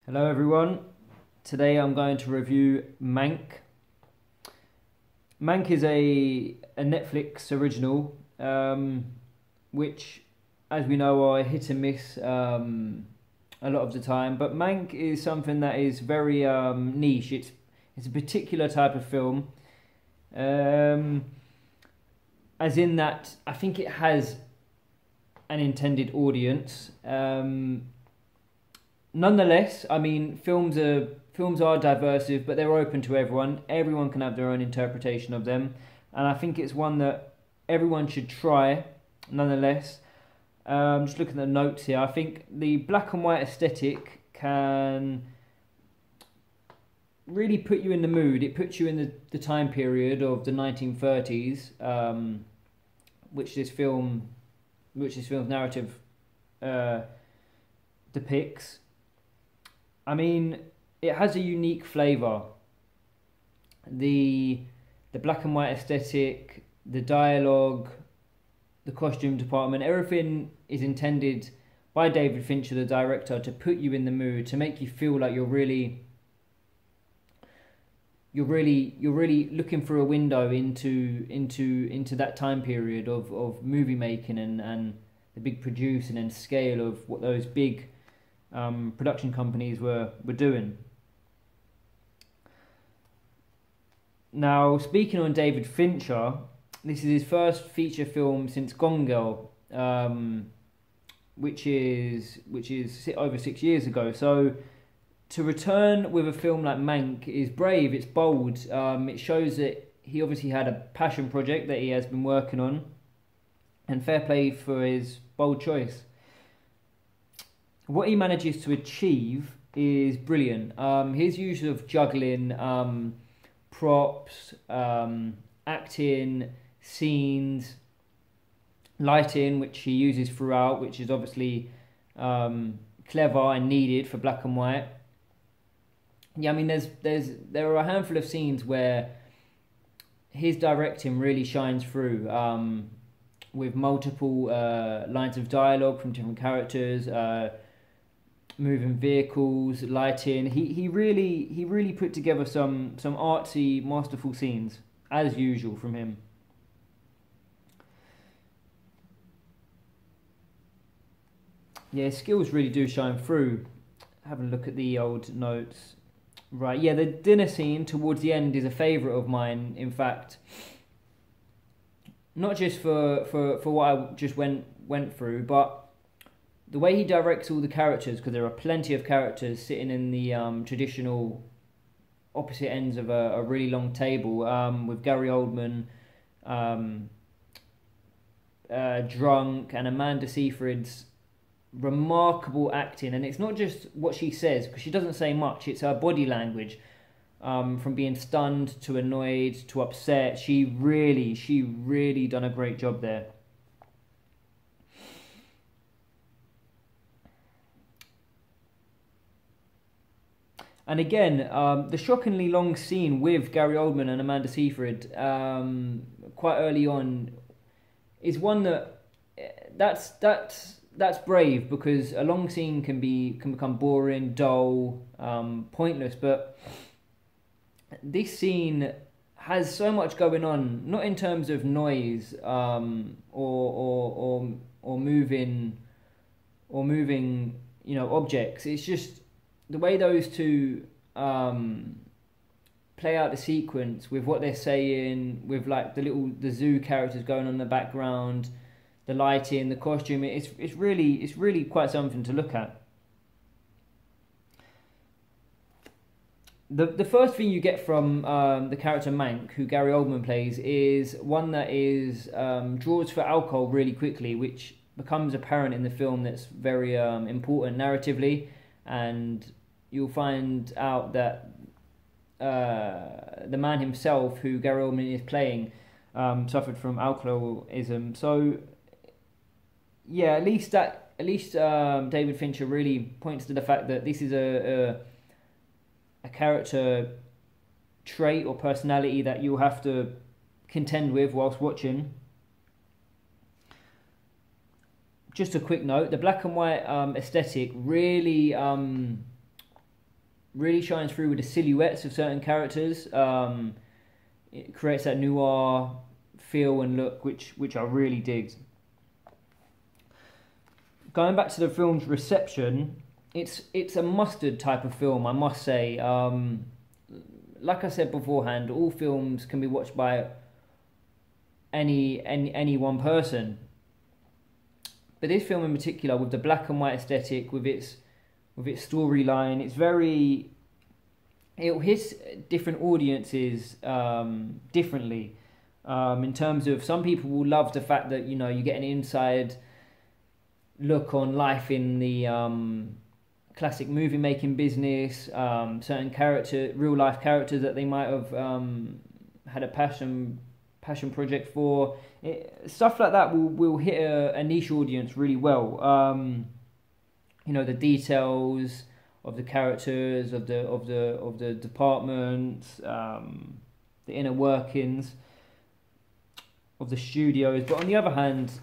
Hello everyone, today I'm going to review Mank. Mank is a Netflix original, which as we know are hit and miss a lot of the time, but Mank is something that is very niche. It's a particular type of film, um, as in that I think it has an intended audience. Nonetheless, I mean, films are diverse, but they're open to everyone. Everyone can have their own interpretation of them, and I think it's one that everyone should try. Nonetheless, just looking at the notes here, I think the black and white aesthetic can really put you in the mood. It puts you in the time period of the 1930s, which this film's narrative depicts. I mean, it has a unique flavour. The black and white aesthetic, the dialogue, the costume department, everything is intended by David Fincher, the director, to put you in the mood, to make you feel like you're really looking through a window into that time period of movie making and the big producing and scale of what those big production companies were doing. Now, speaking on David Fincher, this is his first feature film since Gone Girl, which is over 6 years ago. So to return with a film like Mank is brave, it's bold. It shows that he obviously had a passion project that he has been working on, and fair play for his bold choice. What he manages to achieve is brilliant. His use of juggling, props, acting, scenes, lighting, which he uses throughout, which is obviously clever and needed for black and white. Yeah, I mean, there are a handful of scenes where his directing really shines through, with multiple lines of dialogue from different characters. Moving vehicles, lighting. He really put together some artsy, masterful scenes, as usual from him. Yeah, his skills really do shine through. Having a look at the old notes. Right, yeah, the dinner scene towards the end is a favourite of mine, in fact. Not just for what I just went through, but the way he directs all the characters, because there are plenty of characters sitting in the traditional opposite ends of a really long table, with Gary Oldman drunk, and Amanda Seyfried's remarkable acting. And it's not just what she says, because she doesn't say much, it's her body language, from being stunned to annoyed to upset. She really done a great job there. And again, the shockingly long scene with Gary Oldman and Amanda Seyfried, quite early on, is one that's brave, because a long scene can become boring, dull, pointless. But this scene has so much going on, not in terms of noise, or moving objects. It's just the way those two play out the sequence with what they're saying, with like the zoo characters going on in the background, the lighting, the costume. It's really quite something to look at. The first thing you get from the character Mank, who Gary Oldman plays, is one that is draws for alcohol really quickly, which becomes apparent in the film. That's very important narratively. And you'll find out that the man himself, who Gary Oldman is playing, suffered from alcoholism. So, yeah, at least David Fincher really points to the fact that this is a character trait or personality that you'll have to contend with whilst watching. Just a quick note: the black and white aesthetic really really shines through with the silhouettes of certain characters. It creates that noir feel and look, which I really digged. Going back to the film's reception, it's a mustard type of film, I must say. Like I said beforehand, all films can be watched by any one person. But this film in particular, with the black and white aesthetic, with its storyline, it'll hit different audiences differently. In terms of, some people will love the fact that you get an inside look on life in the classic movie making business, certain real life characters that they might have had a passion project for. Stuff like that will hit a niche audience really well. The details of the characters, of the departments, the inner workings of the studios. But on the other hand,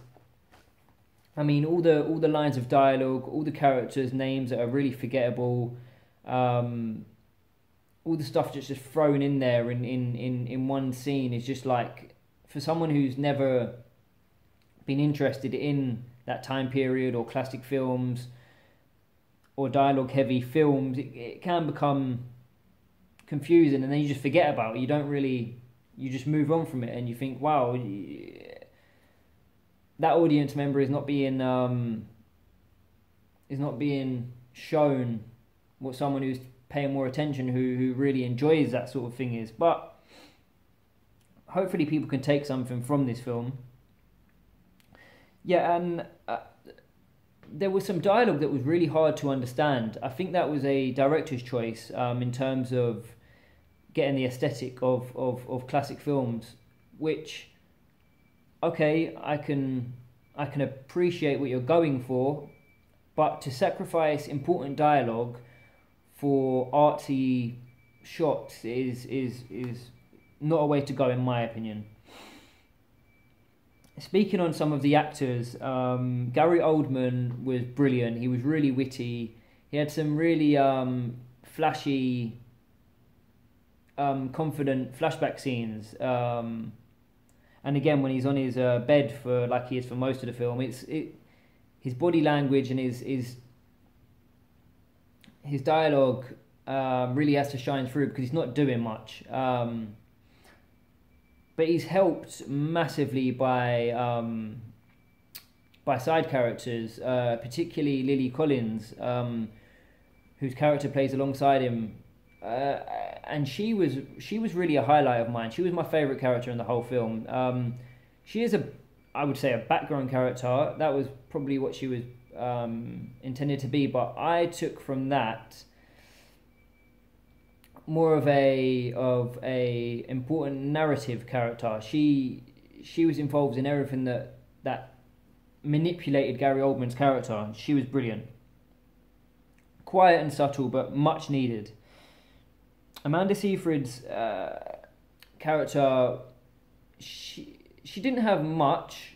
I mean, all the lines of dialogue, all the characters' names that are really forgettable, all the stuff that's just thrown in there in one scene is just like, for someone who's never been interested in that time period or classic films or dialogue heavy films, it can become confusing, and then you just forget about it. You just move on from it, and you think, wow, that audience member is not being shown what someone who's paying more attention, who really enjoys that sort of thing is. But hopefully people can take something from this film. Yeah, and there was some dialogue that was really hard to understand. I think that was a director's choice in terms of getting the aesthetic of classic films, which, okay, I can appreciate what you're going for, but to sacrifice important dialogue for artsy shots is not a way to go, in my opinion. Speaking on some of the actors, Gary Oldman was brilliant. He was really witty. He had some really flashy, confident flashback scenes. And again, when he's on his bed for, like he is for most of the film, his body language and his dialogue really has to shine through, because he's not doing much. But he's helped massively by side characters, particularly Lily Collins, whose character plays alongside him, and she was really a highlight of mine. She was my favourite character in the whole film. She is I would say, a background character. That was probably what she was intended to be, but I took from that more of a important narrative character. She was involved in everything that manipulated Gary Oldman's character. She was brilliant. Quiet and subtle, but much needed. Amanda Seyfried's character, she didn't have much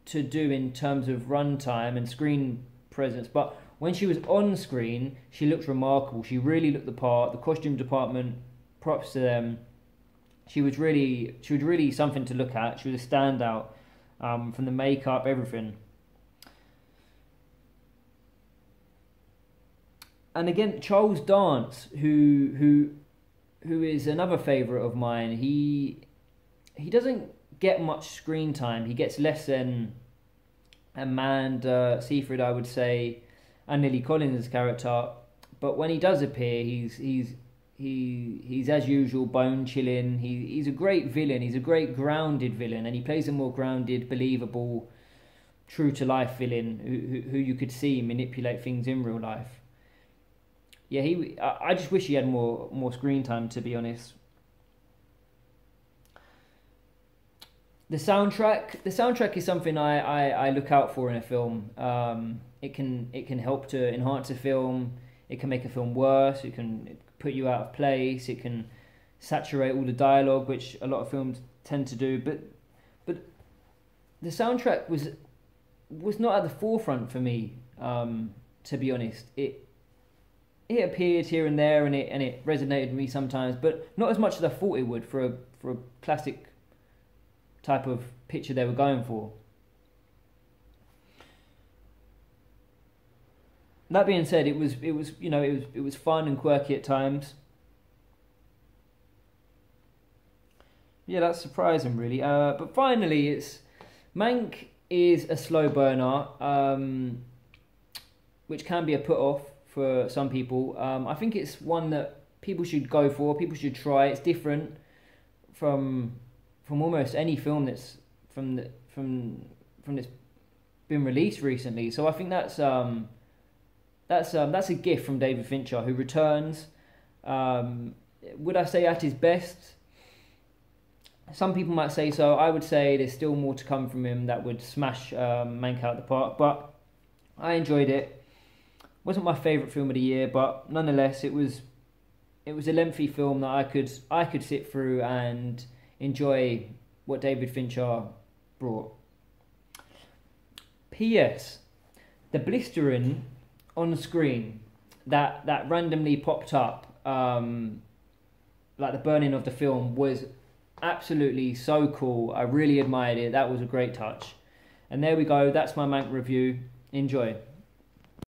to do in terms of runtime and screen presence, but when she was on screen, she looked remarkable. She really looked the part. The costume department, props to them. She was really something to look at. She was a standout, from the makeup, everything. And again, Charles Dance, who is another favourite of mine. He doesn't get much screen time. He gets less than Amanda Seyfried, I would say, and Lily Collins' character. But when he does appear, he's as usual bone chilling. He's a great villain. He's a great grounded villain, and he plays a more grounded, believable, true to life villain who you could see manipulate things in real life. Yeah, I just wish he had more screen time, to be honest. The soundtrack is something I look out for in a film. It can help to enhance a film. It can make a film worse. It can put you out of place. It can saturate all the dialogue, which a lot of films tend to do. But the soundtrack was not at the forefront for me. To be honest, it appeared here and there, and it resonated with me sometimes, but not as much as I thought it would for a classic type of picture they were going for. That being said, it was fun and quirky at times. Yeah, that's surprising, really. But finally, Mank is a slow burner, which can be a put off for some people. I think it's one that people should go for. People should try. It's different from almost any film that's that's been released recently. So I think that's a gift from David Fincher, who returns. Would I say at his best? Some people might say so. I would say there's still more to come from him that would smash Mank out of the park. But I enjoyed it. Wasn't my favourite film of the year, but nonetheless, it was a lengthy film that I could sit through and enjoy what David Fincher brought. P.S. The blistering on the screen that randomly popped up, like the burning of the film, was absolutely so cool. I really admired it. That was a great touch. And there we go. That's my Mank review. Enjoy.